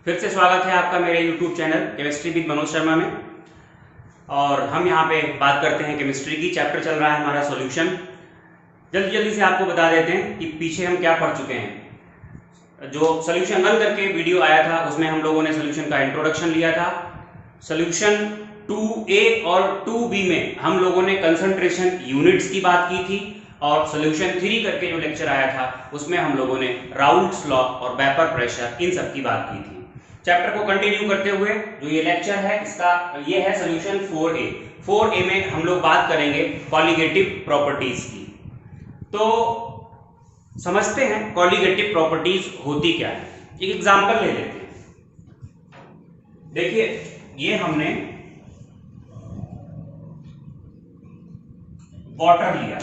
फिर से स्वागत है आपका मेरे YouTube channel chemistry with Manoj Sharma में। और हम यहाँ पे बात करते हैं केमिस्ट्री की। चैप्टर चल रहा है हमारा सॉल्यूशन। जल्दी से आपको बता देते हैं कि पीछे हम क्या पढ़ चुके हैं। जो सॉल्यूशन रन करके वीडियो आया था उसमें हम लोगों ने सॉल्यूशन का इंट्रोडक्शन लिया था। सॉल्यूशन 2A और 2B में हम लोगों ने कंसंट्रेशन यूनिट्स की बात की थी, और सॉल्यूशन 3 करके जो लेक्चर आया था उसमें हम लोगों ने राउल्ट्स लॉ और वेपर प्रेशर इन सब की बात की थी। चैप्टर को कंटिन्यू करते हुए जो ये लेक्चर है इसका ये है सॉल्यूशन 4A में हम लोग बात करेंगे कॉलिगेटिव प्रॉपर्टीज की। तो समझते हैं कॉलिगेटिव प्रॉपर्टीज होती क्या है। एक एग्जांपल ले लेते हैं। देखिए ये हमने वाटर लिया,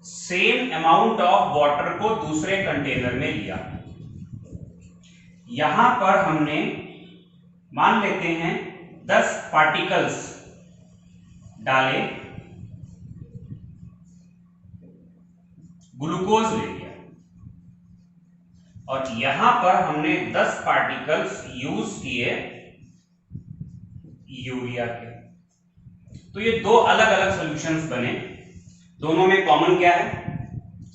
सेम अमाउंट ऑफ वाटर को दूसरे कंटेनर में लिया। यहां पर हमने मान लेते हैं 10 पार्टिकल्स डाले, ग्लूकोज ले लिया, और यहां पर हमने 10 पार्टिकल्स यूज किए यूरिया के। तो ये दो अलग अलग सॉल्यूशंस बने। दोनों में कॉमन क्या है?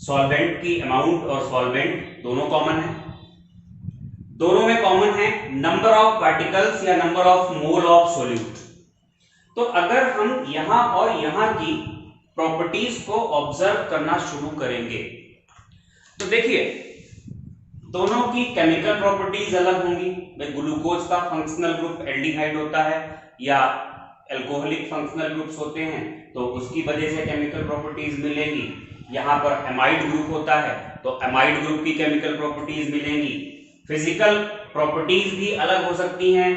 सॉल्वेंट की अमाउंट और सॉल्वेंट दोनों कॉमन है। दोनों में कॉमन है नंबर ऑफ पार्टिकल्स या number of mole of solute. तो अगर हम यहां और यहां की प्रॉपर्टीज को ऑब्जर्व करना शुरू करेंगे तो देखिए दोनों की केमिकल प्रॉपर्टीज अलग होंगी। ग्लूकोज का फंक्शनल ग्रुप एल्डिहाइड होता है या एल्कोहलिक फंक्शनल ग्रुप्स होते हैं, तो उसकी वजह से केमिकल प्रॉपर्टीज मिलेंगी। यहां पर एमाइड ग्रुप होता है तो एमाइड ग्रुप की केमिकल प्रॉपर्टीज मिलेंगी। फिजिकल प्रॉपर्टीज भी अलग हो सकती हैं।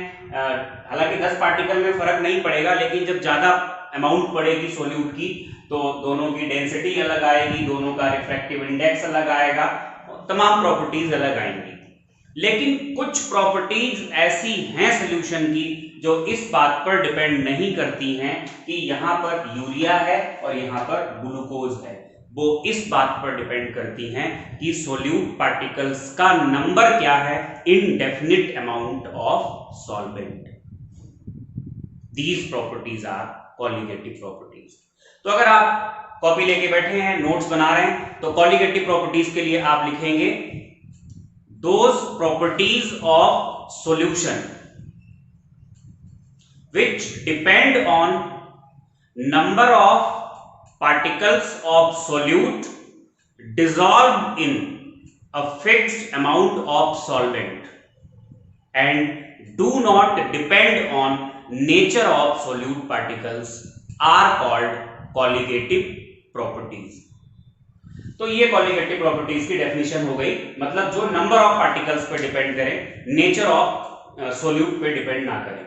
हालांकि 10 पार्टिकल में फर्क नहीं पड़ेगा, लेकिन जब ज्यादा अमाउंट पड़ेगी सॉल्यूट की तो दोनों की डेंसिटी अलग आएगी, दोनों का रिफ्रैक्टिव इंडेक्स अलग आएगा, तमाम प्रॉपर्टीज अलग आएंगी। लेकिन कुछ प्रॉपर्टीज ऐसी हैं सॉल्यूशन की जो इस बात पर डिपेंड नहीं करती हैं कि यहां पर यूरिया है और यहां पर ग्लूकोज है। वो इस बात पर डिपेंड करती हैं कि सोल्यूट पार्टिकल्स का नंबर क्या है in definite amount of solvent. These properties are colligative properties. तो अगर आप कॉपी लेके बैठे हैं, नोट्स बना रहे हैं, तो कॉलिगेटिव प्रॉपर्टीज के लिए आप लिखेंगे those properties of solution which depend on number of particles of solute dissolved in a fixed amount of solvent and do not depend on nature of solute particles are called colligative properties। तो ये colligative properties की definition हो गई। मतलब जो number of particles पे depend करें, nature of solute पे डिपेंड ना करें।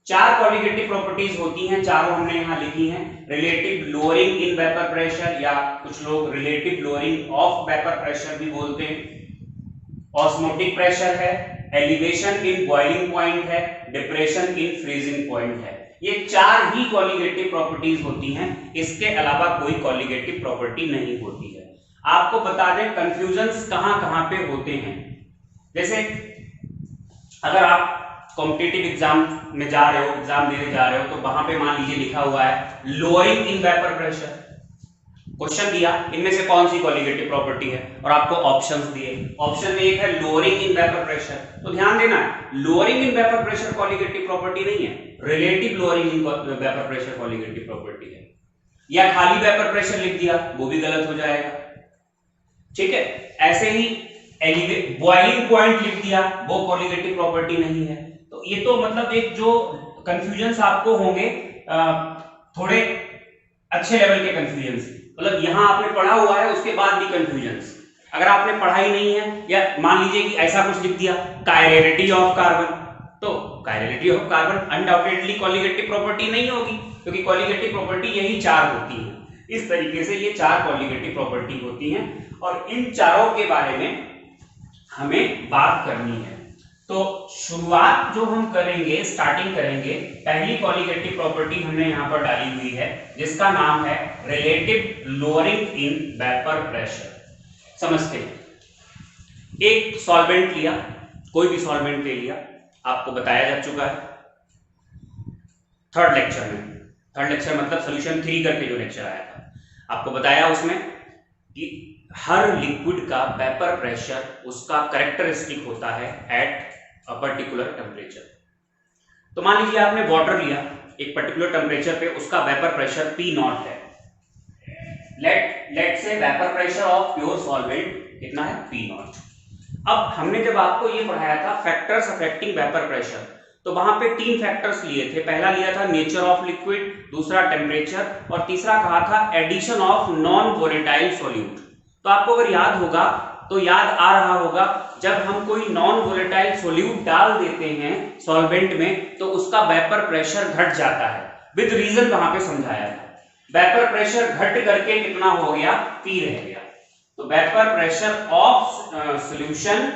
4 कॉलिगेटिव प्रॉपर्टीज होती हैं, चारों हमने यहां लिखी हैं। Relative lowering in vapour pressure, या कुछ लोग relative lowering of vapour pressure भी बोलते हैं। ऑस्मोटिक प्रेशर है, एलिवेशन इन बॉइलिंग पॉइंट है, डिप्रेशन इन फ्रीजिंग पॉइंट है। ये 4 ही कॉलिगेटिव प्रॉपर्टीज होती हैं। इसके अलावा कोई कॉलिगेटिव प्रॉपर्टी नहीं होती है। आपको बता दें कंफ्यूजन्स कहां पे होते हैं। जैसे अगर आप कॉम्पिटिटिव एग्जाम में जा रहे हो, एग्जाम देने जा रहे हो, तो वहां पे मान लीजिए लिखा हुआ है lowering in vapour pressure. Question दिया इनमें से कौन सी कॉलिगेटिव प्रॉपर्टी है, और आपको ऑप्शंस दिए। ऑप्शन में एक है लोअरिंग इन वेपर प्रेशर। तो ध्यान देना lowering in vapour pressure colligative property नहीं है, relative lowering in vapour pressure colligative property है। या खाली वेपर प्रेशर लिख दिया वो भी गलत हो जाएगा। ठीक है, ऐसे ही बॉइलिंग पॉइंट लिख दिया वो कॉलिगेटिव प्रॉपर्टी नहीं है। तो ये तो मतलब एक जो कंफ्यूजन्स आपको होंगे, थोड़े अच्छे लेवल के कंफ्यूजन्स। मतलब यहां आपने पढ़ा हुआ है उसके बाद भी कंफ्यूजन्स। अगर आपने पढ़ाई नहीं है, या मान लीजिए कि ऐसा कुछ लिख दिया कायरलिटी ऑफ कार्बन, तो chirality of carbon undoubtedly colligative property नहीं होगी, क्योंकि कॉलिगेटिव प्रॉपर्टी यही 4 होती है। इस तरीके से ये 4 कॉलिगेटिव प्रॉपर्टी होती हैं, और इन चारों के बारे में हमें बात करनी है। तो शुरुआत जो हम करेंगे, स्टार्टिंग करेंगे, पहली कॉलिगेटिव प्रॉपर्टी हमने यहां पर डाली हुई है जिसका नाम है relative lowering in vapour pressure. समझते हैं, एक सॉल्वेंट लिया, कोई भी सॉल्वेंट ले लिया, आपको बताया जा चुका है थर्ड लेक्चर में। थर्ड लेक्चर मतलब सोल्यूशन 3 करके जो लेक्चर आया था, आपको बताया उसमें कि हर लिक्विड का वेपर प्रेशर उसका कैरेक्टरिस्टिक होता है एट अ पर्टिकुलर टेम्परेचर। तो मान लीजिए आपने वाटर लिया एक पर्टिकुलर टेम्परेचर पे, उसका वेपर प्रेशर P नॉट है। लेट से vapour pressure of pure solvent कितना है, P नॉट। अब हमने जब आपको ये पढ़ाया था फैक्टर्स अफेक्टिंग वेपर प्रेशर, तो वहां पे 3 फैक्टर्स लिए थे। पहला लिया था नेचर ऑफ लिक्विड, दूसरा टेम्परेचर, और तीसरा कहा था addition of non volatile solute. तो आपको अगर याद होगा तो याद आ रहा होगा, जब हम कोई नॉन वोलेटाइल सॉल्यूट डाल देते हैं सॉल्वेंट में तो उसका वेपर प्रेशर घट जाता है, विद रीजन वहां पे समझाया था। वेपर प्रेशर घट करके कितना हो गया, P रह गया। तो vapour pressure of solution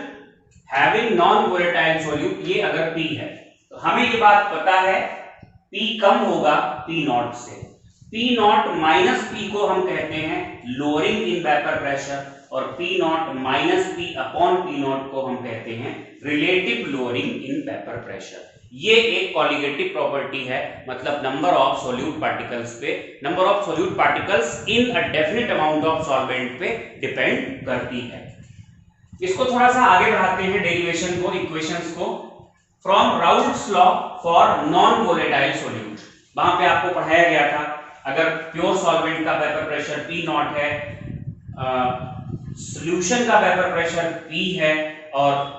having non volatile solute, ये अगर P है तो हमें ये बात पता है P कम होगा P नॉट से। P नॉट माइनस P को हम कहते हैं लोअरिंग इन वेपर प्रेशर, और P naught minus P upon P not को हम कहते हैं relative lowering in vapour pressure. ये एक कॉलिगेटिव प्रॉपर्टी है, मतलब नंबर ऑफ सॉल्यूट पार्टिकल्स पे, number of solute particles in a definite amount of solvent पे डिपेंड करती है। इसको थोड़ा सा आगे बढ़ाते हैं डेरिवेशन को, इक्वेशंस को। From Raoult's law for non volatile solute, वहां पे आपको पढ़ाया गया था अगर प्योर सॉल्वेंट का वेपर प्रेशर P नॉट है, सॉल्यूशन का वेपर प्रेशर P है और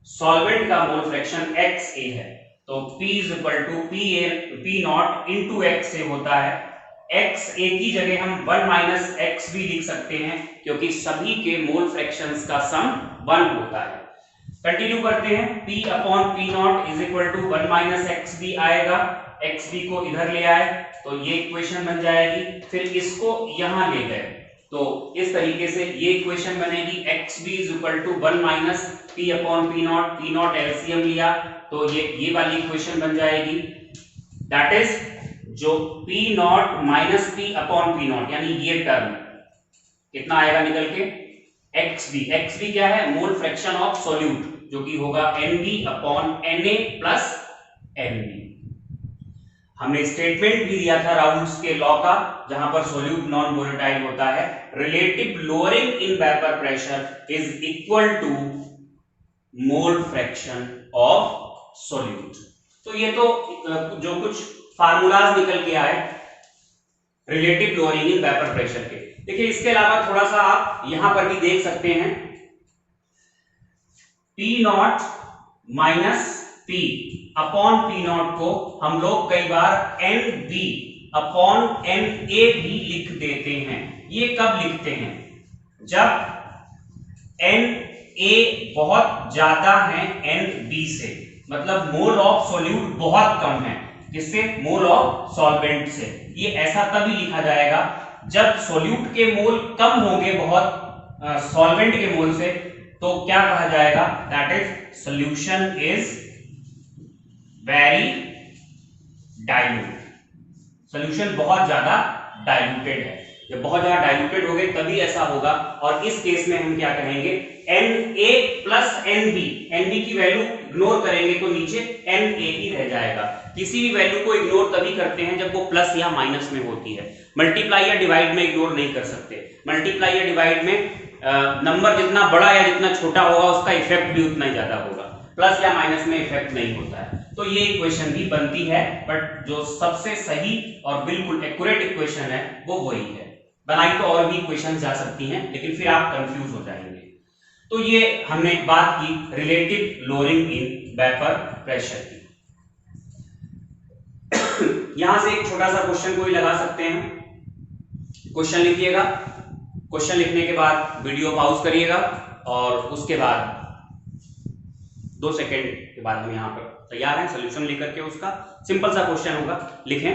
सॉल्वेंट का मोल फ्रैक्शन XA है, तो P is equal to P naught into XA होता है। XA की जगह हम 1 माइनस X भी लिख सकते हैं, क्योंकि सभी के मोल फ्रैक्शंस का सम 1 होता है। कंटिन्यू करते हैं, P upon P naught is equal to 1 minus X B आएगा, एक्स बी को इधर ले आए तो ये इक्वेशन बन जाएगी। फिर इसको यहां ले गए तो इस तरीके से ये इक्वेशन बनेगी, X B is equal to 1 minus P upon P naught LCM लिया तो ये वाली इक्वेशन बन जाएगी। दैट इज जो P naught minus P upon P naught, यानी ये टर्म कितना आएगा निकल के, XB क्या है, मोल फ्रैक्शन ऑफ सॉल्यूट, जो कि होगा NB upon Na plus NB। हमने स्टेटमेंट भी दिया था राउल्ट्स के लॉ का, जहां पर सॉल्यूट नॉन वोलेटाइल होता है, relative lowering in vapour pressure is equal to mole fraction of solute. तो ये तो जो कुछ फार्मूलाज निकल के आए relative lowering in vapour pressure के। देखिए इसके अलावा थोड़ा सा आप यहां पर भी देख सकते हैं, P naught minus P upon P not को हम लोग कई बार NB अपॉन NA भी लिख देते हैं। ये कब लिखते हैं, जब NA बहुत ज्यादा है NB से, मतलब मोल ऑफ सॉल्यूट बहुत कम है, जिससे मोल ऑफ सॉल्वेंट से। ये ऐसा तभी लिखा जाएगा जब सॉल्यूट के मोल कम होंगे बहुत सॉल्वेंट के मोल से, तो क्या कहा जाएगा, that is solution is very dilute, solution बहुत ज्यादा डाइल्यूटेड है। जब बहुत ज्यादा डाइल्यूटेड हो गए तभी ऐसा होगा, और इस केस में हम क्या कहेंगे, Na प्लस NB की वैल्यू इग्नोर करेंगे तो नीचे Na ही रह जाएगा। किसी भी वैल्यू को इग्नोर तभी करते हैं जब वो प्लस या माइनस में होती है, मल्टीप्लाई या डिवाइड में इग्नोर नहीं कर सकते। मल्टीप्लाई या डिवाइड में नंबर जितना बड़ा या जितना छोटा होगा उसका इफेक्ट भी उतना ही ज्यादा होगा, प्लस या माइनस में इफेक्ट नहीं होता है। तो ये इक्वेशन भी बनती है, बट जो सबसे सही और बिल्कुल एक्यूरेट इक्वेशन है वो वही है। बनाई तो और भी इक्वेशन जा सकती हैं, लेकिन फिर आप कंफ्यूज हो जाएंगे। तो ये हमने बात की relative lowering in vapour pressure की। यहां से एक छोटा सा क्वेश्चन को ही लगा सकते हैं। क्वेश्चन लिखिएगा, क्वेश्चन लिखने के बाद वीडियो पॉज करिएगा और उसके बाद 2 सेकेंड के बाद हम यहां पर तैयार हैं सॉल्यूशन लेकर के। उसका सिंपल सा क्वेश्चन होगा, लिखें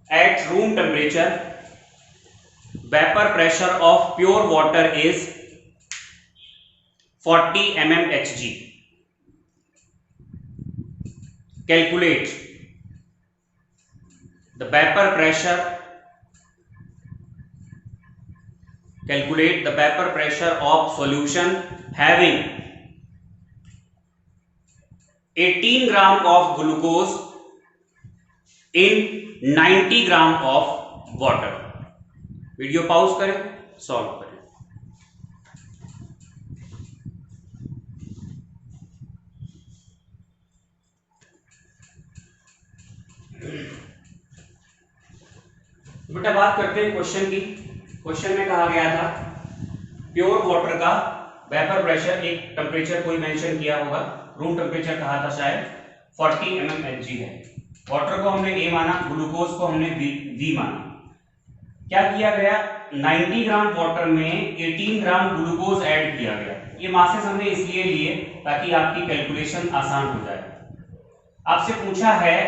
at room temperature vapour pressure of pure water is 40 mmHg। Calculate the vapor pressure. Calculate the vapor pressure of solution having 18 gram of glucose in 90 gram of water. Video pause करें, solve करें। बेटा बात करते हैं question की। Question में कहा गया था प्योर वाटर का वेपर प्रेशर, एक टेम्परेचर कोई मेंशन किया होगा, रूम टेम्परेचर कहा था शायद 40 mmHg है। वाटर को हमने ए माना, ग्लूकोज को हमने बी माना। क्या किया गया, 90 ग्राम वाटर में 18 ग्राम ग्लूकोज ऐड किया गया। ये मासेस हमने इसलिए लिए ताकि आपकी कैलकुलेशन आसान हो जाए। आपसे पूछा है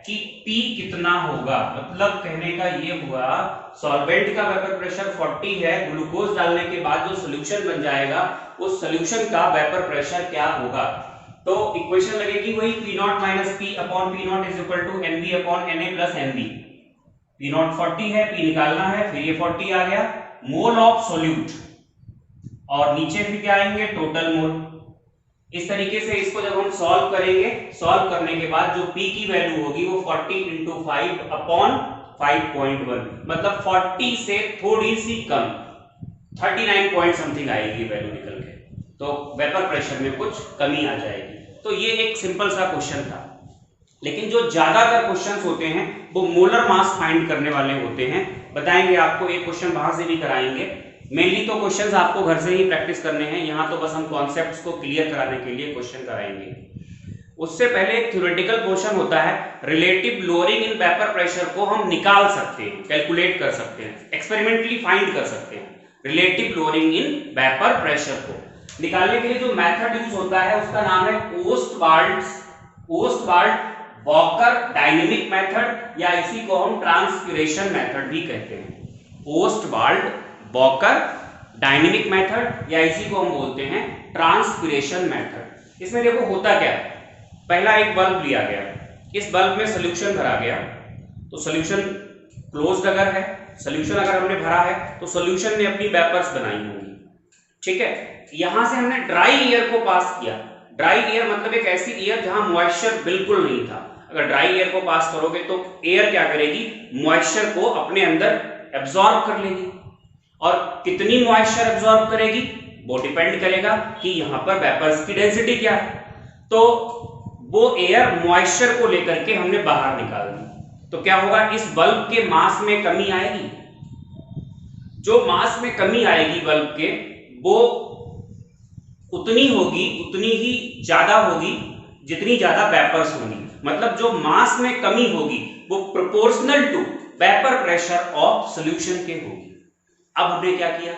कि P कितना होगा, मतलब कहने का ये हुआ सॉल्वेंट का वेपर प्रेशर 40 है, ग्लूकोज डालने के बाद जो सॉल्यूशन बन जाएगा उस सॉल्यूशन का वेपर प्रेशर क्या होगा। तो इक्वेशन लगेगी वही P0 minus P upon P0 is equal to NB upon Na plus NB। P0 40 है, P निकालना है, फिर ये 40 आ गया, मोल ऑफ सोल्यूट, और नीचे फिर क्या आएंगे, टोटल मोल। इस तरीके से इसको जब हम सॉल्व करेंगे, सॉल्व करने के बाद जो P की वैल्यू होगी वो 40 इंटू 5 अपॉन 5.1, मतलब 40 से थोड़ी सी कम 39 पॉइंट समथिंग आएगी वैल्यू निकल के, तो वेपर प्रेशर में कुछ कमी आ जाएगी। तो ये एक सिंपल सा क्वेश्चन था। लेकिन जो ज्यादातर क्वेश्चंस होते हैं वो मोलर मास फाइंड करने वाले होते हैं। बताएंगे आपको, एक क्वेश्चन वहां से भी कराएंगे। मेनली तो क्वेश्चंस आपको घर से ही प्रैक्टिस करने हैं, यहाँ तो बस हम कॉन्सेप्ट्स को क्लियर कराने के लिए क्वेश्चन कराएंगे। उससे पहले एक थ्योरेटिकल क्वेश्चन होता है, relative lowering in vapour pressure को हम निकाल सकते हैं, कैलकुलेट कर सकते हैं, एक्सपेरिमेंटली फाइंड कर सकते हैं। Relative lowering in vapour pressure को निकालने के लिए जो मेथड यूज होता है उसका नाम है ओस्टवाल्ड वॉकर डायनेमिक मेथड, या इसी को हम ट्रांसपिरेशन मेथड भी कहते हैं। ओस्टवाल्ड वॉकर डायनेमिक मेथड, या इसी को हम बोलते हैं ट्रांसपिरेशन मेथड। इसमें देखो होता क्या है, पहला एक बल्ब लिया गया, इस बल्ब में सोल्यूशन भरा गया, तो सोल्यूशन क्लोज्ड अगर है, सोल्यूशन अगर हमने भरा है तो सोल्यूशन ने अपनी वेपर्स बनाई होंगी, ठीक है। यहां से हमने ड्राई एयर को पास किया। ड्राई एयर मतलब एक ऐसी एयर जहां मॉइस्चर बिल्कुल नहीं था। अगर ड्राई एयर को पास करोगे तो एयर क्या करेगी, मॉइस्चर को अपने अंदर एब्जॉर्ब कर लेगी, और कितनी मॉइस्चर एब्जॉर्ब करेगी वो डिपेंड करेगा कि यहां पर वेपर्स की डेंसिटी क्या है। तो वो एयर मॉइस्चर को लेकर के हमने बाहर निकाल दी, तो क्या होगा, इस बल्ब के मास में कमी आएगी। जो मास में कमी आएगी बल्ब के, वो उतनी होगी, उतनी ही ज्यादा होगी जितनी ज्यादा वेपर्स होंगी। मतलब जो मास में कमी होगी वो proportional to vapour pressure of solution के होगी। अब हमने क्या किया,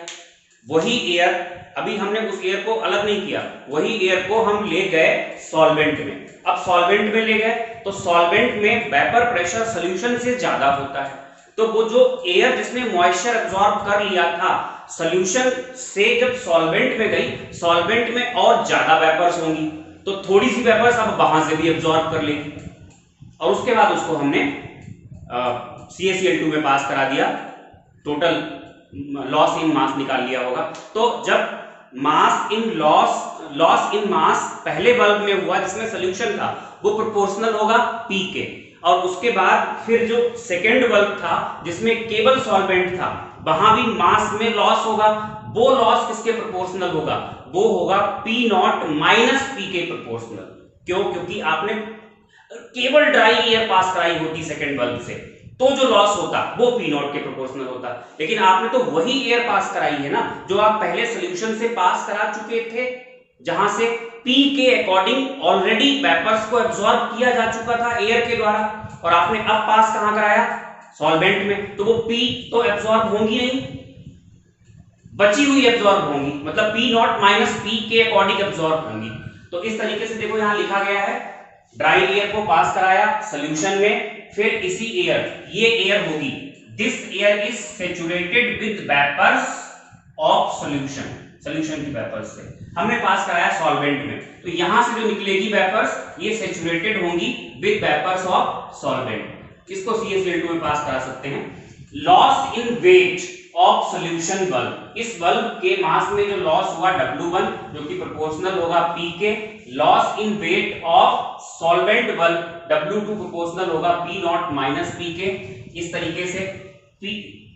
वही एयर, अभी हमने उस एयर को अलग नहीं किया, वही एयर को हम ले गए सॉल्वेंट में। अब सॉल्वेंट में ले गए तो सॉल्वेंट में वेपर प्रेशर सॉल्यूशन से ज्यादा होता है, तो वो जो एयर जिसने मॉइस्चर एब्जॉर्ब कर लिया था सॉल्यूशन से, जब सॉल्वेंट में गई, सॉल्वेंट में और ज्यादा वेपर्स होंगी, तो थोड़ी सी वेपर्स अब वहां से भी एब्जॉर्ब कर लेगी, और उसके बाद उसको हमने CaCl2 में पास करा दिया, टोटल लॉस इन मास निकाल लिया होगा। तो जब लॉस इन मास पहले बल्ब में हुआ जिसमें सॉल्यूशन था वो प्रोपोर्शनल होगा P के, और उसके बाद फिर जो सेकेंड बल्ब था जिसमें केवल सॉल्वेंट था वहां भी मास में लॉस होगा, वो लॉस किसके प्रोपोर्शनल होगा, वो होगा P0 माइनस P के प्रोपोर्शनल। क्यों, क्योंकि आपने केवल ड्राई एयर पास कराई होती सेकेंड बल्ब से, तो जो लॉस होता वो P0 के प्रोपोर्शनल होता। लेकिन आपने तो वही एयर पास कराई है ना जो आप पहले सॉल्यूशन से पास करा चुके थे, जहां से P के अकॉर्डिंग ऑलरेडी वेपर्स को एब्जॉर्ब किया जा चुका था एयर के द्वारा, और आपने अब पास कहां कराया, सॉल्वेंट में, तो वो P तो एब्जॉर्ब होंगी नहीं, बची हुई एब्जॉर्ब होंगी, मतलब P0 माइनस P के अकॉर्डिंग एब्जॉर्ब होंगी। तो इस तरीके से देखो यहां लिखा गया है, ड्राई एयर को पास कराया सॉल्यूशन में, फिर इसी एयर, ये एयर होगी, this air is saturated with vapours of solution, solution की वेपर्स से हमने पास कराया सॉल्वेंट में, तो यहां से जो निकलेगी वेपर्स ये सैचुरेटेड होंगी विद वेपर्स ऑफ सॉल्वेंट। इसको CaCl2 में पास करा सकते हैं। Loss in weight of solution bulb, इस बल्ब के मास में जो लॉस हुआ W1 जो कि प्रोपोर्शनल होगा P के, loss in weight of solvent bulb W2 proportional होगा P नॉट माइनस P के। इस तरीके से P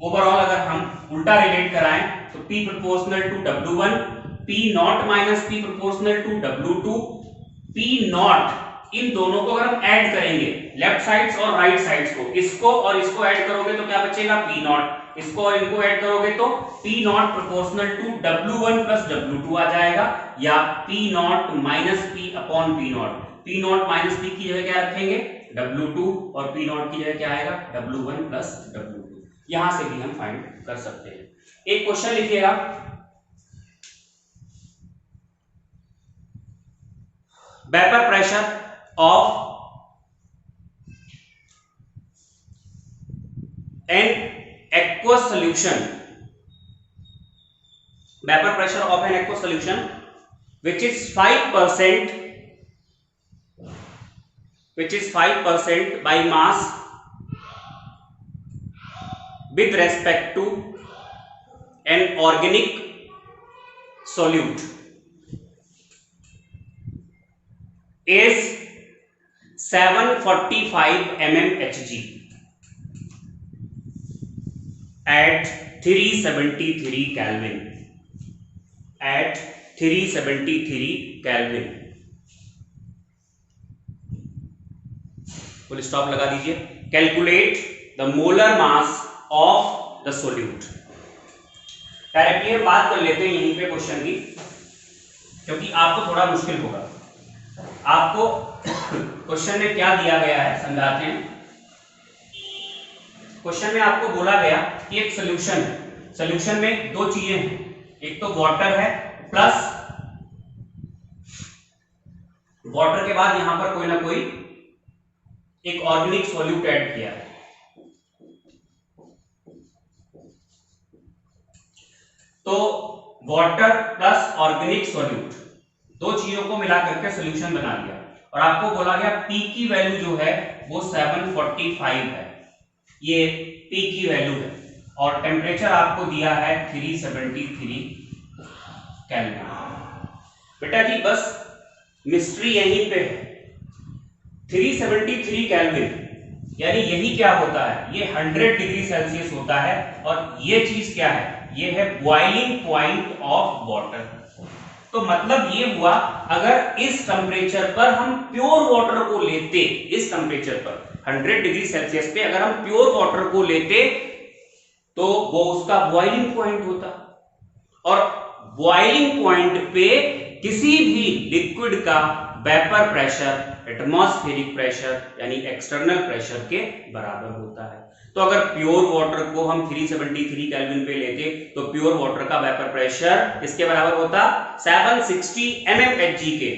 ओवरऑल अगर हम उल्टा रिलेट कराएं तो P proportional to W1, P naught minus P proportional to W2, P naught, इन दोनों को अगर हम ऐड करेंगे लेफ्ट साइड्स और राइट साइड्स को, इसको और इसको ऐड करोगे तो क्या बचेगा P नॉट, इसको और इनको ऐड करोगे तो P naught proportional to W1 plus W2 आ जाएगा, या P naught minus P upon P naught. P naught minus P की जगह क्या रखेंगे W2 और P नॉट की जगह क्या आएगा W1 प्लस W2। यहां से भी हम फाइंड कर सकते हैं। एक क्वेश्चन लिखिएगा, vapour pressure of an aqueous solution, vapor pressure of an aqueous solution which is 5% by mass with respect to an organic solute is 745 mmHg at 373 Kelvin, at 373 Kelvin। Full stop लगा दीजिए। Calculate the molar mass of the solute. Directly हम बात कर लेते हैं यहीं पे question की, क्योंकि आपको थोड़ा मुश्किल होगा। आपको क्वेश्चन में क्या दिया गया है समझाते हैं। क्वेश्चन में आपको बोला गया कि एक सॉल्यूशन है, सॉल्यूशन में दो चीजें हैं, एक तो वाटर है प्लस वाटर के बाद यहां पर कोई ना कोई एक ऑर्गेनिक सॉल्यूट ऐड किया है। तो वाटर प्लस ऑर्गेनिक सॉल्यूट दो चीजों को मिला करके सॉल्यूशन बना दिया, और आपको बोला गया P की वैल्यू जो है वो 745 है, ये P की वैल्यू है, और टेम्परेचर आपको दिया है 373 केल्विन। बेटा जी बस मिस्ट्री यहीं पे है। 373 केल्विन यानी यही क्या होता है, ये 100 डिग्री सेल्सियस होता है, और ये चीज क्या है, ये है बॉइलिंग पॉइंट ऑफ वाटर। तो मतलब ये हुआ अगर इस टेम्परेचर पर हम प्योर वाटर को लेते, इस टेम्परेचर पर 100 डिग्री सेल्सियस पे अगर हम प्योर वाटर को लेते तो वो उसका बॉइलिंग पॉइंट होता, और बॉइलिंग पॉइंट पे किसी भी लिक्विड का वेपर प्रेशर एटमॉस्फेरिक प्रेशर यानी एक्सटर्नल प्रेशर के बराबर होता है। तो अगर प्योर वाटर को हम 373 केल्विन पे लेते तो प्योर वाटर का वेपर प्रेशर इसके बराबर होता 760 mmHg के।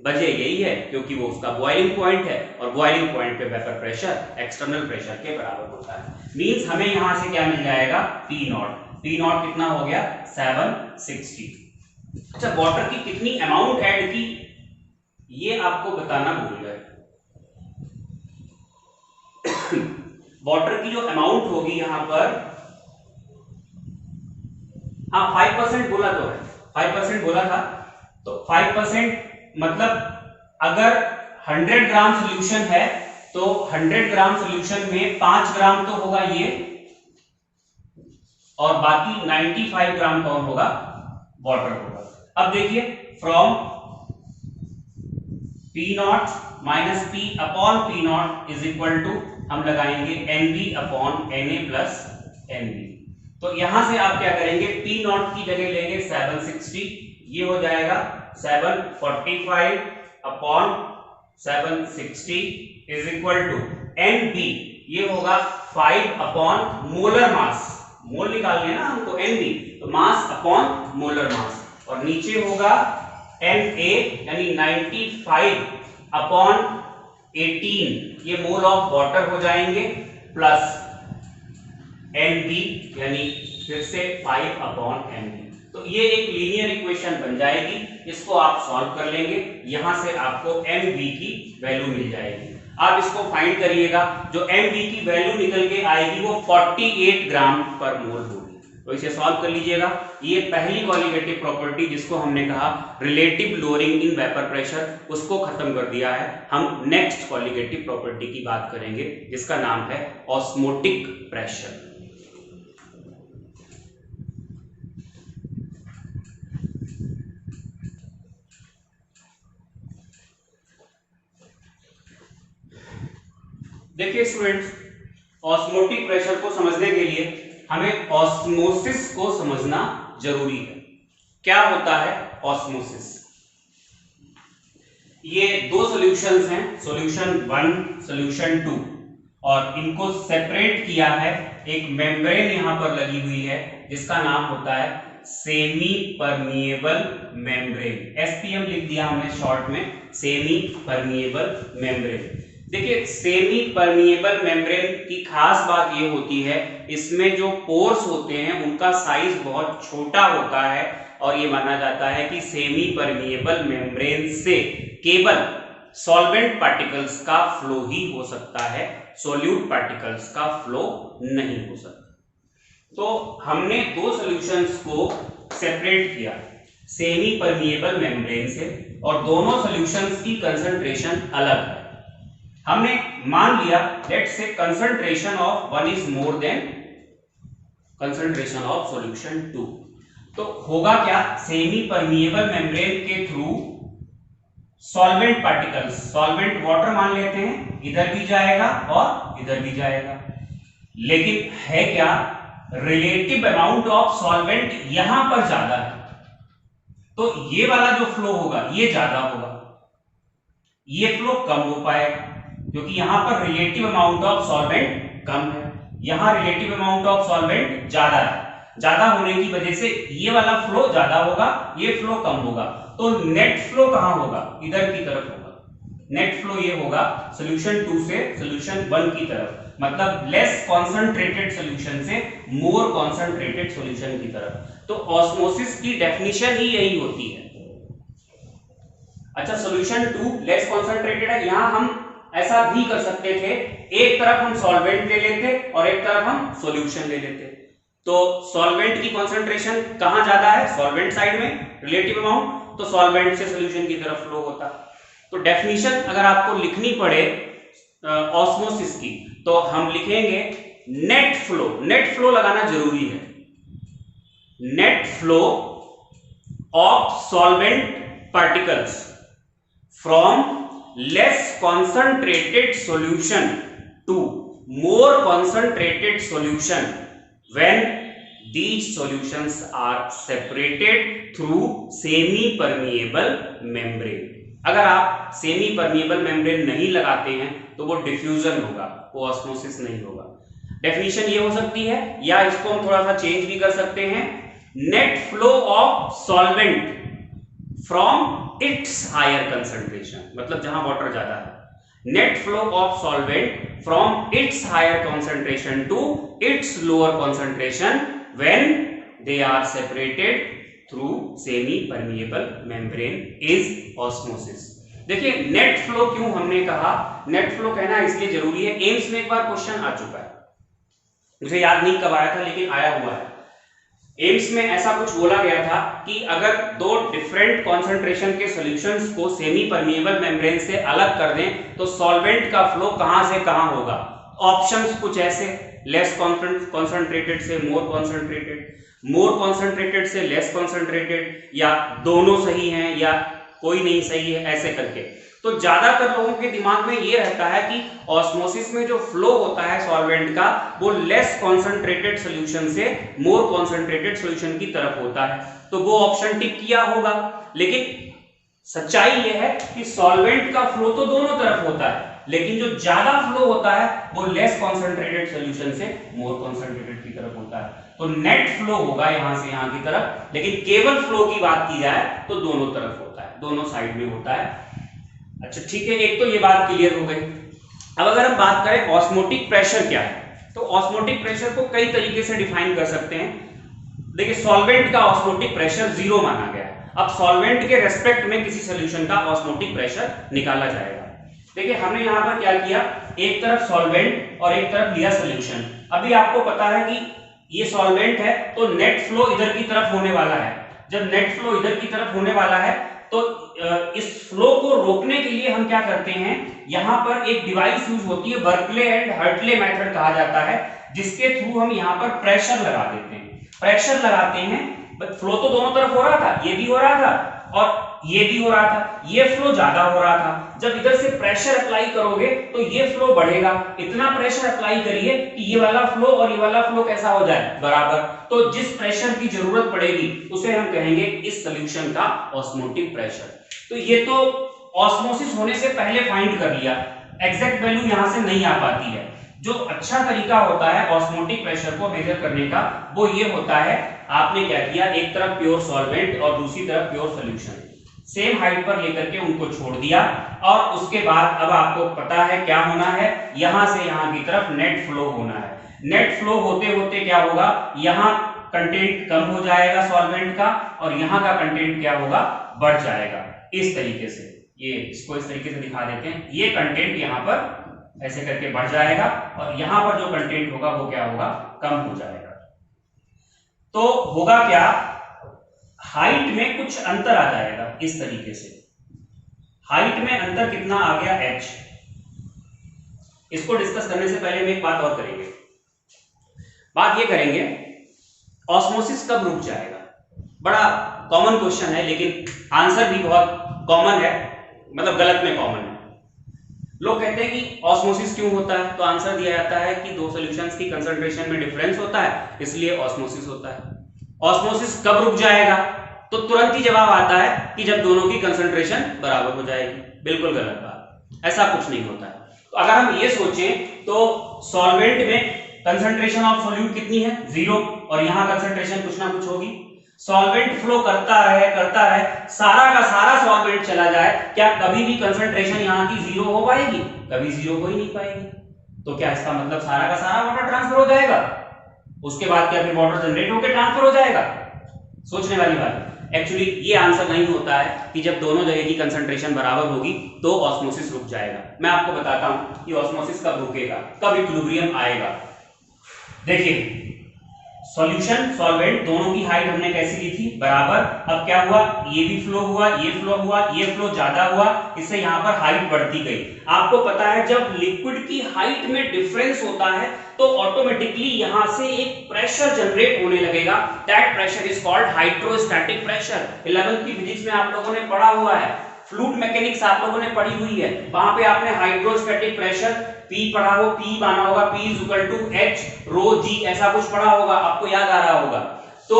वजह यही है क्योंकि वो उसका बॉइलिंग पॉइंट है, और बॉइलिंग पॉइंट पे वेपर प्रेशर एक्सटर्नल प्रेशर के बराबर होता है। मींस हमें यहां से क्या मिल जाएगा P नॉट कितना हो गया 760। अच्छा, वाटर की कितनी अमाउंट ऐड की ये आपको बताना भूल गए। वाटर की जो अमाउंट होगी यहां पर, हाँ 5% बोला तो है, 5% बोला था, तो 5% मतलब अगर 100 ग्राम सॉल्यूशन है तो 100 ग्राम सॉल्यूशन में 5 ग्राम तो होगा ये, और बाकी 95 ग्राम कौन होगा, वाटर होगा। अब देखिए from P naught minus P upon P naught is equal to हम लगाएंगे NB upon Na plus NB। तो यहां से आप क्या करेंगे, P नॉट की जगह लेंगे 760, ये हो जाएगा 745 upon 760 is equal to NB, ये होगा 5 अपॉन मोलर मास, मोल निकालने ना हमको NB, तो मास अपॉन मोलर मास, और नीचे होगा Na यानी 95 अपॉन 18 ये मोल ऑफ वाटर हो जाएंगे, प्लस NB यानी फिर से 5 अपॉन NB। तो ये एक लीनियर इक्वेशन बन जाएगी, इसको आप सॉल्व कर लेंगे, यहां से आपको MB की वैल्यू मिल जाएगी। आप इसको फाइंड करिएगा, जो MB की वैल्यू निकल के आएगी वो 48 ग्राम पर मोल होगी। तो इसे सॉल्व कर लीजिएगा। ये पहली कॉलिगेटिव प्रॉपर्टी जिसको हमने कहा relative lowering in vapour pressure, उसको खत्म कर दिया है। हम नेक्स्ट कॉलिगेटिव प्रॉपर्टी की बात करेंगे जिसका नाम है ऑस्मोटिक प्रेशर। देखिए स्टूडेंट्स, ऑस्मोटिक प्रेशर को समझने के लिए हमें ऑस्मोसिस को समझना जरूरी है। क्या होता है ऑस्मोसिस? ये दो सॉल्यूशंस हैं, सॉल्यूशन 1, सॉल्यूशन 2, और इनको सेपरेट किया है। एक मेम्ब्रेन यहां पर लगी हुई है जिसका नाम होता है सेमी परमिएबल मेम्ब्रेन। एसपीएम लिख दिया हमने शॉर्ट में, सेमी परमिएबल मेम्ब्रेन। देखिए सेमी परमिएबल मेम्ब्रेन की खास बात ये होती है, इसमें जो पोर्स होते हैं उनका साइज बहुत छोटा होता है और ये माना जाता है कि सेमी परमिएबल मेम्ब्रेन से केवल सॉल्वेंट पार्टिकल्स का फ्लो ही हो सकता है, सॉल्यूट पार्टिकल्स का फ्लो नहीं हो सकता। तो हमने दो सॉल्यूशंस को सेपरेट किया सेमी परमिएबल मेम्ब्रेन से, और दोनों सॉल्यूशंस की कंसंट्रेशन अलग है। हमने मान लिया let's say concentration of 1 is more than concentration of solution 2, तो होगा क्या, सेमी परमिएबल मेम्ब्रेन के through solvent particles, solvent water मान लेते हैं, इधर भी जाएगा और इधर भी जाएगा, लेकिन है क्या, रिलेटिव अमाउंट ऑफ सॉल्वेंट यहां पर ज्यादा है, तो ये वाला जो फ्लो होगा ये ज्यादा होगा, ये फ्लो कम हो पाएगा क्योंकि यहां पर रिलेटिव अमाउंट ऑफ सॉल्वेंट कम है, यहां रिलेटिव अमाउंट ऑफ सॉल्वेंट ज्यादा है। ज्यादा होने की वजह से ये वाला फ्लो ज्यादा होगा, ये फ्लो कम होगा, तो नेट फ्लो कहां होगा, इधर की तरफ होगा। नेट फ्लो ये होगा सॉल्यूशन 2 से सॉल्यूशन 1 की तरफ, मतलब लेस कॉन्सेंट्रेटेड सॉल्यूशन से मोर कॉन्सेंट्रेटेड सॉल्यूशन की तरफ। तो ऑस्मोसिस की डेफिनेशन ही यही होती है। अच्छा, सॉल्यूशन 2 लेस कॉन्सेंट्रेटेड है, यहां हम ऐसा भी कर सकते थे, एक तरफ हम सॉल्वेंट ले लेते और एक तरफ हम सॉल्यूशन ले लेते, तो सॉल्वेंट की कंसंट्रेशन कहां ज्यादा है, सॉल्वेंट साइड में रिलेटिव अमाउंट, तो सॉल्वेंट से सॉल्यूशन की तरफ फ्लो होता। तो डेफिनेशन अगर आपको लिखनी पड़े ऑस्मोसिस की, तो हम लिखेंगे नेट फ्लो। नेट फ्लो लगाना जरूरी है, net flow of solvent particles from less concentrated solution to more concentrated solution when these solutions are separated through semi permeable membrane। अगर आप सेमी परमिएबल मेम्ब्रेन नहीं लगाते हैं तो वो डिफ्यूजन होगा, वो ऑस्मोसिस नहीं होगा। डेफिनेशन ये हो सकती है, या इसको हम थोड़ा सा चेंज भी कर सकते हैं, net flow of solvent from its higher concentration, मतलब जहां वाटर ज्यादा है, net flow of solvent from its higher concentration to its lower concentration when they are separated through semi permeable membrane is osmosis. देखिए net flow क्यों हमने कहा, net flow कहना इसलिए जरूरी है, एम्स में एक बार क्वेश्चन आ चुका है, मुझे याद नहीं कब आया था लेकिन आया हुआ है। एम्स में ऐसा कुछ बोला गया था कि अगर दो डिफरेंट कॉन्सेंट्रेशन के सॉल्यूशंस को सेमी परमिएबल मेम्ब्रेन से अलग कर दें तो सॉल्वेंट का फ्लो कहां से कहां होगा। ऑप्शंस कुछ ऐसे, लेस कॉन्सेंट्रेटेड से मोर कॉन्सेंट्रेटेड, मोर कॉन्सेंट्रेटेड से लेस कॉन्सेंट्रेटेड, या दोनों सही हैं या कोई नहीं सही है, ऐसे करके। तो ज्यादातर लोगों के दिमाग में ये रहता है कि ऑस्मोसिस में जो फ्लो होता है सॉल्वेंट का वो लेस कॉन्सेंट्रेटेड सॉल्यूशन से मोर कॉन्सेंट्रेटेड सॉल्यूशन की तरफ होता है, तो वो ऑप्शन टिक किया होगा। लेकिन सच्चाई ये है कि सॉल्वेंट का फ्लो तो दोनों तरफ होता है, लेकिन जो ज्यादा फ्लो होता है वो लेस कॉन्सेंट्रेटेड सॉल्यूशन से मोर कॉन्सेंट्रेटेड की तरफ होता है। तो नेट फ्लो होगा यहां से यहां की तरफ, लेकिन केवल फ्लो की बात की जाए तो दोनों तरफ होता है, दोनों साइड में होता है। अच्छा ठीक है, एक तो ये बात क्लियर हो गई। अब अगर हम बात करें ऑस्मोटिक प्रेशर क्या है, तो ऑस्मोटिक प्रेशर को कई तरीके से डिफाइन कर सकते हैं। देखिए सॉल्वेंट का ऑस्मोटिक प्रेशर 0 माना गया है, अब सॉल्वेंट के रेस्पेक्ट में किसी सॉल्यूशन का ऑस्मोटिक प्रेशर निकाला जाएगा। देखिए हमने यहां पर क्या किया, एक तरफ सॉल्वेंट और एक तरफ लिया सॉल्यूशन। अभी आपको पता है कि ये सॉल्वेंट है तो नेट फ्लो इधर की तरफ होने वाला है। जब नेट फ्लो इधर की तरफ होने वाला है तो इस फ्लो को रोकने के लिए हम क्या करते हैं, यहां पर एक डिवाइस यूज होती है, बर्कले एंड हर्टले मेथड कहा जाता है, जिसके थ्रू हम यहां पर प्रेशर लगा देते हैं। प्रेशर लगाते हैं, फ्लो तो दोनों तरफ हो रहा था, ये भी हो रहा था और ये भी हो रहा था, ये फ्लो ज्यादा हो रहा था। जब इधर से प्रेशर अप्लाई करोगे तो ये फ्लो बढ़ेगा, इतना प्रेशर अप्लाई करिए कि ये वाला फ्लो और ये वाला फ्लो कैसा हो जाए, बराबर। तो जिस प्रेशर की जरूरत पड़ेगी उसे हम कहेंगे इस सॉल्यूशन का ऑस्मोटिक प्रेशर। तो ये तो ऑस्मोसिस होने से पहले फाइंड कर लिया, एग्जैक्ट वैल्यू यहां से नहीं आ पाती है। जो अच्छा तरीका होता है ऑस्मोटिक प्रेशर को मेजर करने का वो ये होता है, आपने क्या किया, एक तरफ प्योर सॉल्वेंट और दूसरी तरफ प्योर सॉल्यूशन सेम हाइट पर लेकर के उनको छोड़ दिया, और उसके बाद अब आपको पता है क्या होना है, यहां से यहां की तरफ नेट फ्लो होना है। नेट फ्लो होते होते क्या होगा, यहां कंटेंट कम हो जाएगा सॉल्वेंट का और यहां का कंटेंट क्या होगा, बढ़ जाएगा। इस तरीके से, ये इसको इस तरीके से दिखा देते हैं, ये कंटेंट यहां पर ऐसे करके बढ़ जाएगा और यहां पर जो कंटेंट होगा वो क्या होगा, कम हो जाएगा। तो होगा क्या, हाइट में कुछ अंतर आ जाएगा इस तरीके से। हाइट में अंतर कितना आ गया, h। इसको डिस्कस करने से पहले हम एक बात और करेंगे, बात ये करेंगे ऑस्मोसिस कब रुक जाएगा। बड़ा कॉमन क्वेश्चन है लेकिन आंसर भी बहुत कॉमन है, मतलब गलत में कॉमन है। लोग कहते हैं कि ऑस्मोसिस क्यों होता है, तो आंसर दिया जाता है कि दो सॉल्यूशंस की कंसंट्रेशन में डिफरेंस होता है, इसलिए ऑस्मोसिस होता है। ऑस्मोसिस कब रुक जाएगा, तो तुरंत ही जवाब आता है कि जब दोनों की कंसंट्रेशन बराबर हो जाएगी। बिल्कुल गलत बात, ऐसा कुछ नहीं होता है। तो अगर हम ये सोचें तो सॉल्वेंट में कंसंट्रेशन ऑफ सॉल्यूट कितनी है, 0, और यहां कंसंट्रेशन कुछ ना कुछ होगी। सॉल्वेंट फ्लो करता रहे, सारा का सारा सॉल्वेंट चला जाए, क्या कभी भी कंसंट्रेशन यहां की 0 हो पाएगी, कभी 0 हो ही नहीं पाएगी। तो क्या इसका मतलब सारा का सारा वाटर ट्रांसफर हो जाएगा, उसके बाद क्या फिर वाटर जनरेट होकर ट्रांसफर हो जाएगा। सोचने वाली बात है। एक्चुअली ये आंसर नहीं होता है कि जब दोनों जगह की कंसंट्रेशन बराबर होगी तो ऑस्मोसिस रुक जाएगा। मैं आपको बताता हूं कि ऑस्मोसिस कब रुकेगा, कब इक्विलिब्रियम आएगा। देखिए, सॉल्यूशन सॉल्वेंट दोनों की हाइट हमने कैसी ली थी, बराबर। अब क्या हुआ, ये भी फ्लो हुआ, ये फ्लो हुआ, ये फ्लो ज्यादा हुआ, इससे यहां पर हाइट बढ़ती गई। आपको पता है जब लिक्विड की हाइट में डिफरेंस होता है तो ऑटोमेटिकली यहां से एक प्रेशर जनरेट होने लगेगा। That pressure is called hydrostatic pressure. 11th की फिजिक्स में आप लोगों ने पढ़ा हुआ है, फ्लूइड मैकेनिक्स आप लोगों ने पढ़ी हुई है, वहां पे आपने हाइड्रोस्टैटिक प्रेशर P पढ़ा हो, P माना होगा, P is equal to H rho G, ऐसा कुछ पढ़ा होगा, आपको याद आ रहा होगा। तो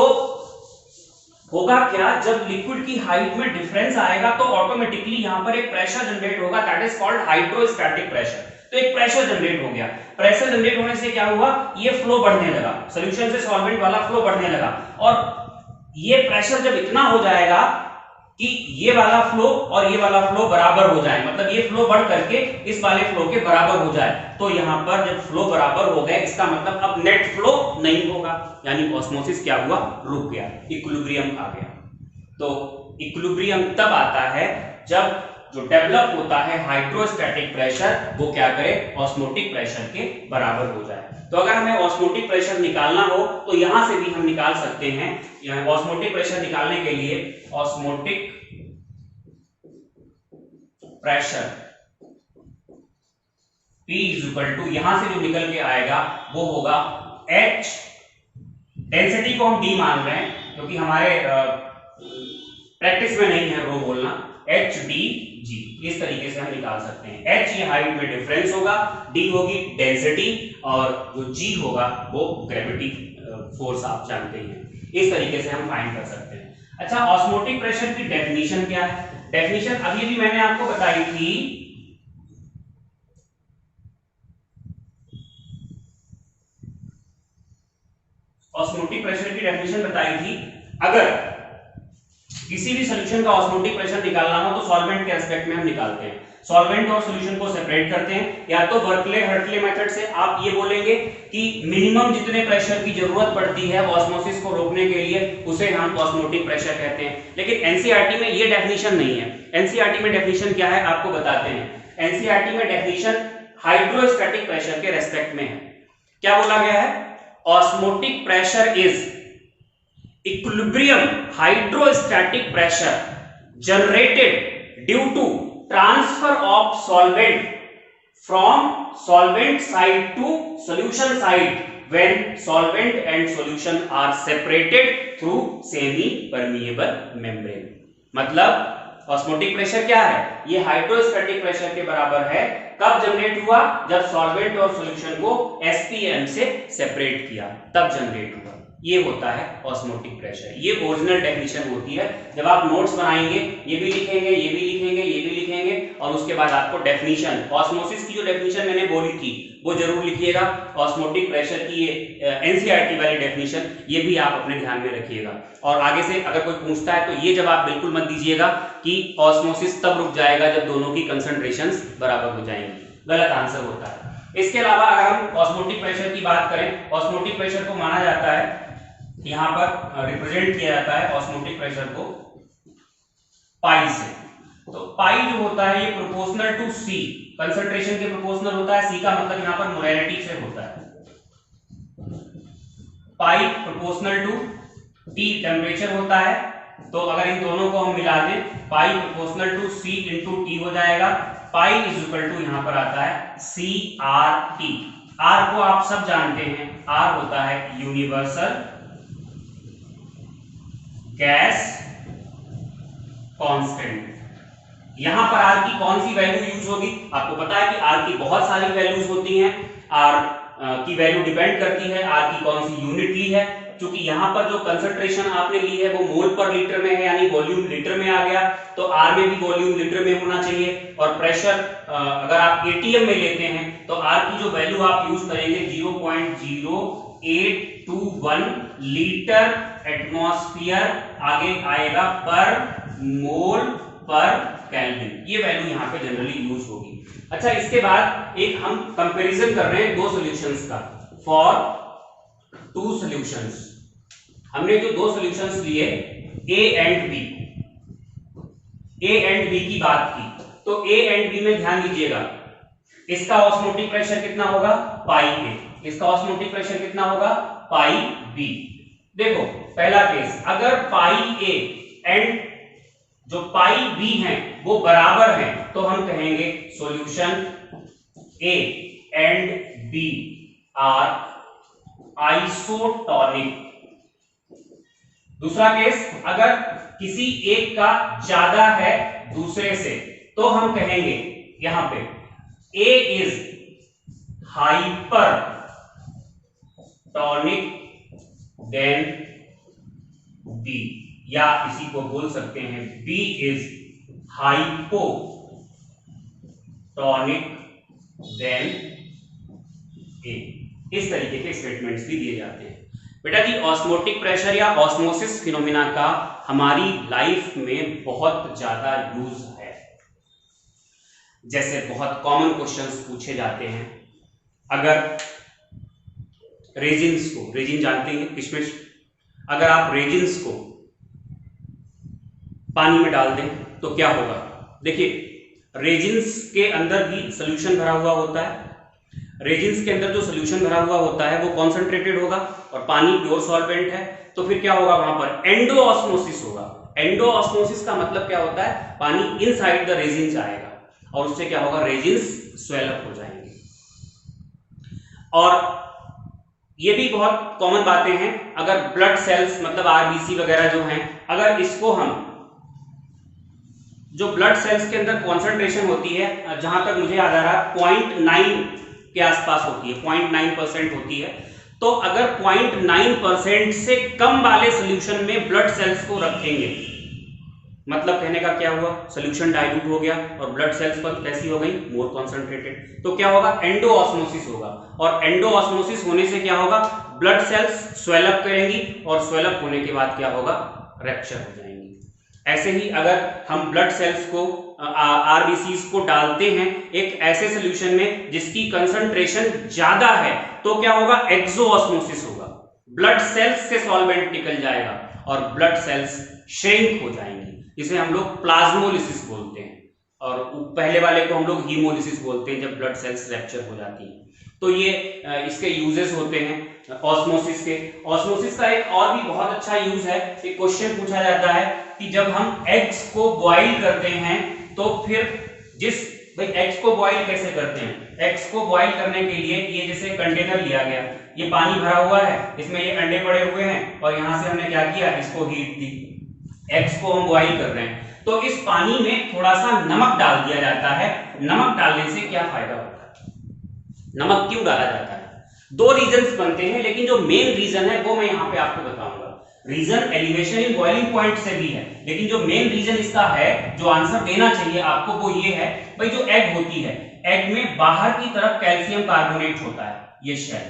होगा क्या, जब लिक्विड की हाइट में डिफरेंस आएगा तो ऑटोमेटिकली यहां पर एक प्रेशर जनरेट होगा, that is called hydrostatic pressure. तो एक प्रेशर जनरेट हो गया। प्रेशर जनरेट होने से क्या हुआ, ये फ्लो बढ़ने लगा, सॉल्यूशन से सॉल्वेंट वाला फ्लो बढ़ने लगा, और ये प्रेशर जब इतना हो जाएगा कि ये वाला फ्लो और ये वाला फ्लो बराबर हो जाए, मतलब ये फ्लो बढ़ करके इस वाले फ्लो के बराबर हो जाए, तो यहां पर जब फ्लो बराबर हो गए इसका मतलब अब नेट फ्लो नहीं होगा, यानी ऑस्मोसिस क्या हुआ, रुक गया, इक्विलिब्रियम आ गया। तो इक्विलिब्रियम तब आता है जब जो डेवलप होता है हाइड्रोस्टैटिक प्रेशर वो क्या करे, ऑस्मोटिक प्रेशर के बराबर हो जाए। तो अगर हमें ऑस्मोटिक प्रेशर निकालना हो तो यहां से भी हम निकाल सकते हैं। यहां ऑस्मोटिक प्रेशर निकालने के लिए osmotic pressure P is equal to, यहां से जो निकल के आएगा वो होगा H, डेंसिटी को हम D मान रहे हैं क्योंकि हमारे प्रैक्टिस में नहीं है रो बोलना, HdG, इस तरीके से हम निकाल सकते हैं। H ये हाइट में डिफरेंस होगा, D होगी डेंसिटी और जो G होगा वो ग्रेविटी फोर्स, आप जानते हैं। इस तरीके से हम फाइंड कर सकते हैं। अच्छा, ऑस्मोटिक प्रेशर की डेफिनेशन क्या है, डेफिनेशन अभी भी मैंने आपको बताई थी, ऑस्मोटिक प्रेशर की डेफिनेशन बताई थी। अगर किसी भी सॉल्यूशन का ऑस्मोटिक प्रेशर निकालना हो तो सॉल्वेंट के एस्पेक्ट में हम निकालते हैं, सॉल्वेंट और सॉल्यूशन को सेपरेट करते हैं, या तो बर्कले हर्टले मेथड से आप ये बोलेंगे कि मिनिमम जितने प्रेशर की जरूरत पड़ती है ऑस्मोसिस को रोकने के लिए उसे हम ऑस्मोटिक प्रेशर कहते हैं। लेकिन एनसीईआरटी में ये डेफिनेशन नहीं है। एनसीईआरटी में डेफिनेशन क्या है आपको बताते हैं। एनसीईआरटी में डेफिनेशन हाइड्रोस्टैटिक प्रेशर के रेस्पेक्ट में है। क्या बोला गया है, osmotic pressure is equilibrium hydrostatic pressure generated due to transfer of solvent from solvent side to solution side when solvent and solution are separated through semi permeable membrane। मतलब osmotic pressure क्या है? ये हाइड्रोस्टैटिक प्रेशर के बराबर है। कब generate हुआ? जब सॉल्वेंट और सॉल्यूशन को एसपीएम से सेपरेट किया तब जनरेट हुआ। ये होता है ऑस्मोटिक प्रेशर। ये ओरिजिनल डेफिनेशन होती है। जब आप नोट्स बनाएंगे ये भी लिखेंगे, ये भी लिखेंगे, ये भी लिखेंगे और उसके बाद आपको डेफिनेशन, ऑस्मोसिस की जो डेफिनेशन मैंने बोली थी वो जरूर लिखिएगा। ऑस्मोटिक प्रेशर की ये एनसीईआरटी वाली डेफिनेशन ये भी आप अपने ध्यान में रखिएगा। और आगे से अगर कोई पूछता है तो ये जवाब बिल्कुल मत दीजिएगा कि ऑस्मोसिस तब रुक जाएगा जब दोनों की कंसंट्रेशंस बराबर हो जाएंगी। गलत आंसर होता है। इसके अलावा अगर हम ऑस्मोटिक प्रेशर की बात करें, ऑस्मोटिक प्रेशर को माना जाता है, यहां पर रिप्रेजेंट किया जाता है ऑस्मोटिक प्रेशर को पाई से। तो पाई जो होता है ये प्रोपोर्शनल टू सी, कंसंट्रेशन के प्रोपोर्शनल होता है। सी का मतलब यहां पर मोलैरिटी से होता है। पाई प्रोपोर्शनल टू टी टेम्परेचर होता है। तो अगर इन दोनों को हम मिला दें, pi proportional to C into T हो जाएगा। पाई इज इक्वल टू यहां पर आता है सी आर टी। आर को आप सब जानते हैं, आर होता है यूनिवर्सल गैस कांस्टेंट। यहां पर आर की कौन सी वैल्यू यूज होगी? आपको पता है कि आर की बहुत सारी वैल्यूज होती हैं। आर की वैल्यू डिपेंड करती है आर की कौन सी यूनिट ली है। क्योंकि यहां पर जो कंसंट्रेशन आपने ली है वो मोल पर लीटर में है, यानी वॉल्यूम लीटर में आ गया, तो आर में भी वॉल्यूम लीटर में होना चाहिए। और प्रेशर अगर आप एटीएम में लेते हैं तो आर की जो वैल्यू आप यूज करेंगे 0.0821 लीटर एटमॉस्फेयर आगे आएगा पर मोल पर केल्विन। ये वैल्यू यहां पे जनरली यूज होगी। अच्छा, इसके बाद एक हम कंपैरिजन कर रहे हैं दो सॉल्यूशंस का। फॉर टू सॉल्यूशंस, हमने जो दो सॉल्यूशंस लिए A and B, A and B की बात की, तो ए एंड बी में ध्यान दीजिएगा, इसका ऑस्मोटिक प्रेशर कितना होगा? पाई ए। इसका ऑस्मोटिक प्रेशर कितना होगा? पाई बी। देखो पहला केस, अगर पाई ए एंड जो पाई बी है वो बराबर है तो हम कहेंगे solution A and B are isotonic. दूसरा केस, अगर किसी एक का ज्यादा है दूसरे से तो हम कहेंगे यहां पे A is hypertonic then B, या इसी को बोल सकते हैं B is hypotonic then A. इस तरीके के स्टेटमेंट्स भी दिए जाते हैं। बेटा जी, ऑस्मोटिक प्रेशर या ऑस्मोसिस फिनोमिना का हमारी लाइफ में बहुत ज्यादा यूज है। जैसे बहुत कॉमन क्वेश्चंस पूछे जाते हैं। अगर रेजिन्स को, रेजिन जानते हैं किशमिश, अगर आप रेजिन्स को पानी में डाल दें तो क्या होगा? देखिए, रेजिन्स के अंदर भी सॉल्यूशन भरा हुआ होता है। रेजिन्स के अंदर जो सॉल्यूशन भरा हुआ होता है वो कॉन्सेंट्रेटेड होगा और पानी प्योर सॉल्वेंट है, तो फिर क्या होगा? वहां पर एंडो ऑस्मोसिस होगा। एंडो ऑस्मोसिस का मतलब क्या होता है? पानी इनसाइड द रेजिन जाएगा और उससे क्या होगा? रेजिन्स स्वेल अप हो जाएंगे। और ये भी बहुत कॉमन बातें हैं, अगर ब्लड सेल्स मतलब आरबीसी वगैरह जो हैं, अगर इसको हम, जो ब्लड सेल्स के अंदर कॉन्सेंट्रेशन होती है, जहां तक मुझे याद आ रहा है 0.9 के आसपास होती है, 0.9% होती है, तो अगर 0.9% से कम वाले सॉल्यूशन में ब्लड सेल्स को रखेंगे, मतलब कहने का क्या हुआ? सॉल्यूशन डाइल्यूट हो गया और ब्लड सेल्स पर कैसी हो गई? मोर कॉन्सेंट्रेटेड। तो क्या होगा? एंडो ऑस्मोसिस होगा। और एंडो ऑस्मोसिस होने से क्या होगा? ब्लड सेल्स स्वेल अप करेंगी और स्वेल अप होने के बाद क्या होगा? रप्चर हो जाएंगी। ऐसे ही अगर हम ब्लड सेल्स को, आरबीसीज को डालते हैं एक ऐसे सॉल्यूशन में जिसकी कंसंट्रेशन ज्यादा है, तो क्या होगा? एक्सो ऑस्मोसिस होगा। ब्लड सेल्स से सॉल्वेंट निकल जाएगा और ब्लड सेल्स श्रिंक हो जाएंगी। इसे हम लोग प्लाज्मोलिसिस बोलते हैं और पहले वाले को हम लोग हीमोलिसिस बोलते हैं, जब ब्लड सेल्स रैप्चर हो जाती हैं। तो ये इसके यूजेस होते हैं ऑस्मोसिस के। ऑस्मोसिस का एक और भी बहुत अच्छा यूज है, एक क्वेश्चन पूछा जाता है कि जब हम एग्स को बॉईल करते हैं तो फिर भाई एग्स को बॉईल कैसे करते हैं? एग्स को बॉईल करने के लिए ये जैसे कंटेनर लिया गया, ये पानी भरा हुआ है, इसमें ये अंडे पड़े हुए हैं और यहां से हमने क्या किया, इसको हीट दी, एग्स को हम बॉईल कर रहे हैं, तो इस पानी में थोड़ा सा नमक डाल दिया जाता है। नमक डालने से क्या फायदा होता है? नमक क्यों डाला जाता है? दो रीजंस बनते हैं, लेकिन जो मेन रीजन है वो मैं यहाँ पे आपको बताऊंगा। Reason elevation in boiling point से भी है, लेकिन जो मेन रीजन इसका है, जो आंसर देना चाहिए आपको, वो ये है भाई जो एग होती है, एग में बाहर की तरफ कैल्शियम कार्बोनेट होता है, ये शेल,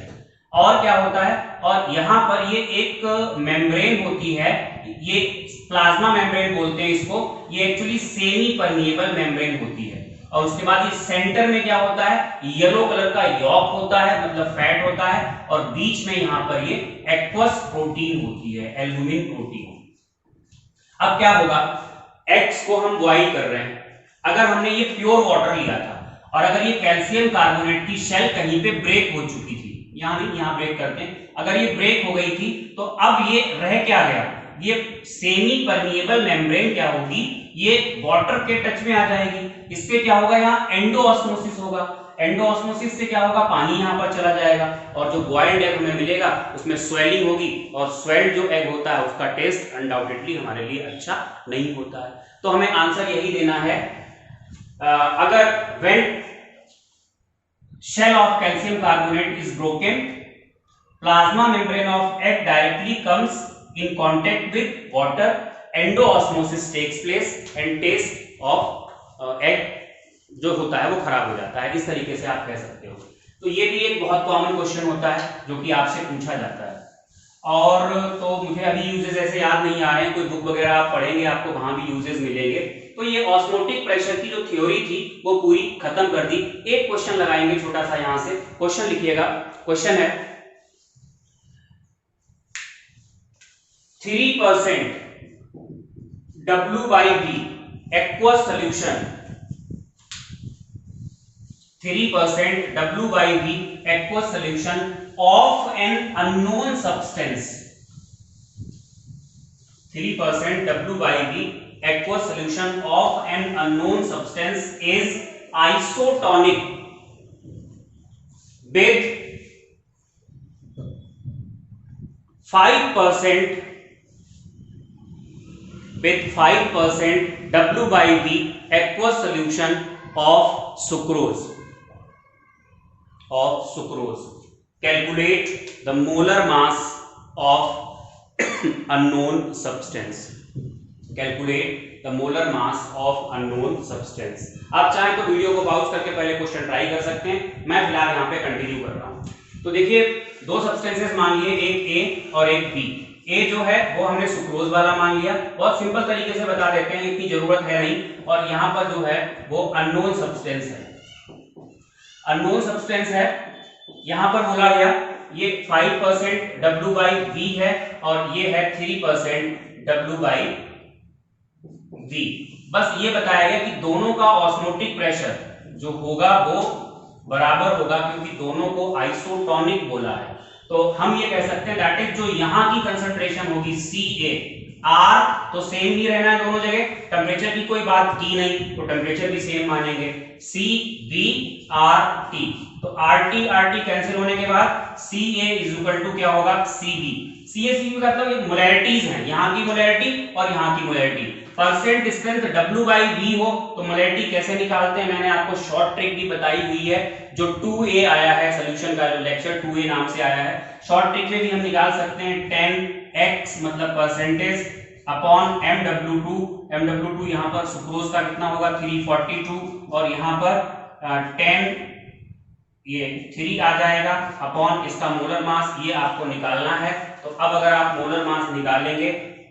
और क्या होता है, और यहाँ पर ये एक मेम्ब्रेन होती है, ये प्लाज्मा मेम्ब्रेन बोलते हैं इसको, ये एक्चुअली सेमी परमिएबल मेम्ब्रेन होती है। और उसके बाद ये सेंटर में क्या होता है, येलो कलर का यॉक होता है, मतलब फैट होता है, और बीच में यहां पर ये एक्वस प्रोटीन होती है, एल्बुमिन प्रोटीन। अब क्या होगा, एग्स को हम बॉईल कर रहे हैं, अगर हमने ये प्योर वाटर लिया था और अगर ये कैल्शियम कार्बोनेट की शेल कहीं पे ब्रेक हो चुकी थी, यहां नहीं, यहां ब्रेक करते हैं, अगर ये ब्रेक हो गई थी तो अब ये रह क्या गया, ये सेमी परमिएबल मेम्ब्रेन क्या होगी, ये वाटर के टच में आ जाएगी, इससे क्या होगा, यहाँ एंडोऑस्मोसिस होगा, एंडोऑस्मोसिस से क्या होगा, पानी यहाँ पर चला जाएगा और जो बॉइल्ड एग हमें मिलेगा उसमें स्वेलिंग होगी, और स्वेल्ड जो एग होता है उसका टेस्ट अनडाउटेडली हमारे लिए अच्छा नहीं होता है। तो हमें आंसर यही देना है, अगर when shell of calcium carbonate is broken, plasma membrane of egg directly comes in contact with water, endoosmosis takes place and taste of egg जो होता है वो खराब हो जाता है। इस तरीके से आप कह सकते हो। तो ये भी एक बहुत कॉमन क्वेश्चन होता है जो कि आपसे पूछा जाता है। और तो मुझे अभी यूजेस ऐसे याद नहीं आ रहे हैं, कोई बुक वगैरह आप पढ़ेंगे आपको वहां भी यूजेस मिलेंगे। तो ये ऑस्मोटिक प्रेशर की जो थ्योरी थी वो पूरी खत्म कर दी। एक क्वेश्चन लगाएंगे छोटा सा, यहां से क्वेश्चन लिखिएगा। क्वेश्चन है 3% W/V aqueous solution, 3% W/V aqueous solution of an unknown substance, 3% W/V aqueous solution of an unknown substance is isotonic with 5% W/V aqueous solution of sucrose. Calculate the molar mass of unknown substance. Calculate the molar mass of unknown substance. आप चाहें तो video को pause करके पहले question try कर सकते हैं, मैं फिलहाल यहाँ पे कंटिन्यू कर रहा हूँ। तो देखिए, दो सब्सटेंसेस मान लिए, एक ए और एक बी। ए जो है वो हमने सुक्रोज वाला मान लिया, बहुत सिंपल तरीके से बता देते हैं, इतनी जरूरत है नहीं। और यहाँ पर जो है वो अननोन सब्सटेंस है, अननोन सब्सटेंस है, यहाँ पर बोला गया ये 5% W/V है और ये है 3% W/V। बस ये बताया गया कि दोनों का ऑस्मोटिक प्रेशर जो होगा वो बराबर होगा, क्योंकि दोनों को आइसोटोनिक बोला है। तो हम ये कह सकते हैं दैट इज जो यहाँ की कंसंट्रेशन होगी CaR, तो सेम ही रहना है दोनों जगह, टेम्परेचर की कोई बात की नहीं तो टेम्परेचर भी सेम मानेंगे, CbRT। तो RT कैंसिल होने के बाद Ca इज इक्वल टू क्या होगा, Cb। CaCb का मतलब ये मोलैरिटीज हैं, यहाँ की मोलैरिटी और यहाँ की मोलैरिटी। परसेंट स्ट्रेंथ W/V हो तो मोलैरिटी कैसे निकालते हैं, मैंने आपको शॉर्ट ट्रिक भी बताई हुई है, जो 2A आया है सोल्यूशन का, जो लेक्चर 2A नाम से आया है। शॉर्ट ट्रिक में भी हम निकाल सकते हैं 10x मतलब परसेंटेज अपॉन MW2। MW2 यहाँ पर सुक्रोज का कितना होगा, 342, और यहाँ पर 10 ये 3 आ जाएगा अपॉन इसका मोलर मास, ये आपको निकालना है। तो अब अगर आप मोलर मास निकालेंगे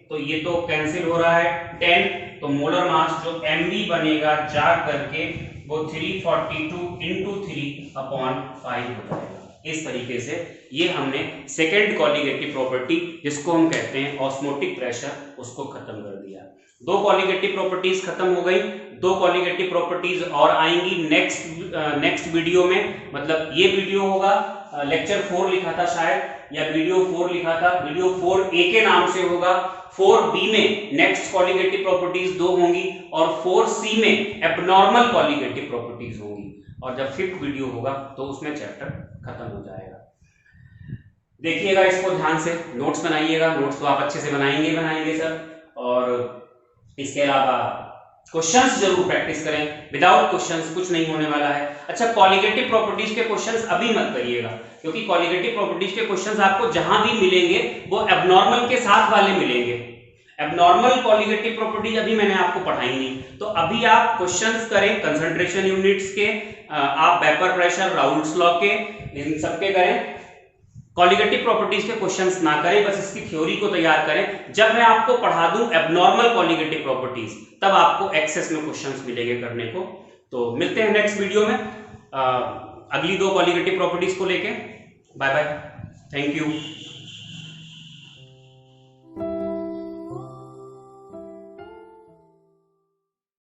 तो ये तो कैंसिल हो रहा है 10, तो मोलर मास जो Mb बनेगा जा करके वो 342 × 3/5 हो जाएगा। इस तरीके से ये हमने सेकेंड कॉलिगेटिव प्रॉपर्टी जिसको हम कहते हैं ऑस्मोटिक प्रेशर, उसको खत्म कर दिया। दो कॉलिगेटिव प्रॉपर्टीज खत्म हो गई, दो कॉलिगेटिव प्रॉपर्टीज और आएंगी नेक्स्ट वीडियो में। मतलब ये वीडियो होगा, लेक्चर 4 लिखा था शायद या वीडियो 4 लिखा था, वीडियो 4A के नाम से होगा। 4B में नेक्स्ट कॉलिगेटिव प्रॉपर्टीज 2 होंगी और 4C में एब्नॉर्मल कॉलिगेटिव प्रॉपर्टीज होंगी। और जब 5th वीडियो होगा तो उसमें चैप्टर खत्म हो जाएगा। देखिएगा इसको ध्यान से, नोट्स बनाइएगा। नोट्स तो आप अच्छे से बनाएंगे सर। और इसके अलावा क्वेश्चंस जरूर प्रैक्टिस करें, विदाउट क्वेश्चंस कुछ नहीं होने वाला है। अच्छा, कॉलिगेटिव प्रॉपर्टीज के क्वेश्चंस अभी मत करिएगा, क्योंकि कॉलिगेटिव प्रॉपर्टीज के क्वेश्चंस आपको जहां भी मिलेंगे वो एब्नॉर्मल के साथ वाले मिलेंगे। एब्नॉर्मल कॉलिगेटिव प्रॉपर्टीज अभी मैंने आपको पढ़ाई नहीं, तो अभी आप क्वेश्चंस करें कंसंट्रेशन यूनिट्स के, आप वेपर प्रेशर, राउल्ट्स लॉ के, इन सबके करें। कॉलिगेटिव प्रॉपर्टीज के क्वेश्चंस ना करें, बस इसकी थ्योरी को तैयार करें। जब मैं आपको पढ़ा दूं एब्नॉर्मल कॉलिगेटिव प्रॉपर्टीज, तब आपको एक्सेस में क्वेश्चंस मिलेंगे करने को। तो मिलते हैं नेक्स्ट वीडियो में अगली 2 कॉलिगेटिव प्रॉपर्टीज को लेके। Bye bye, thank you.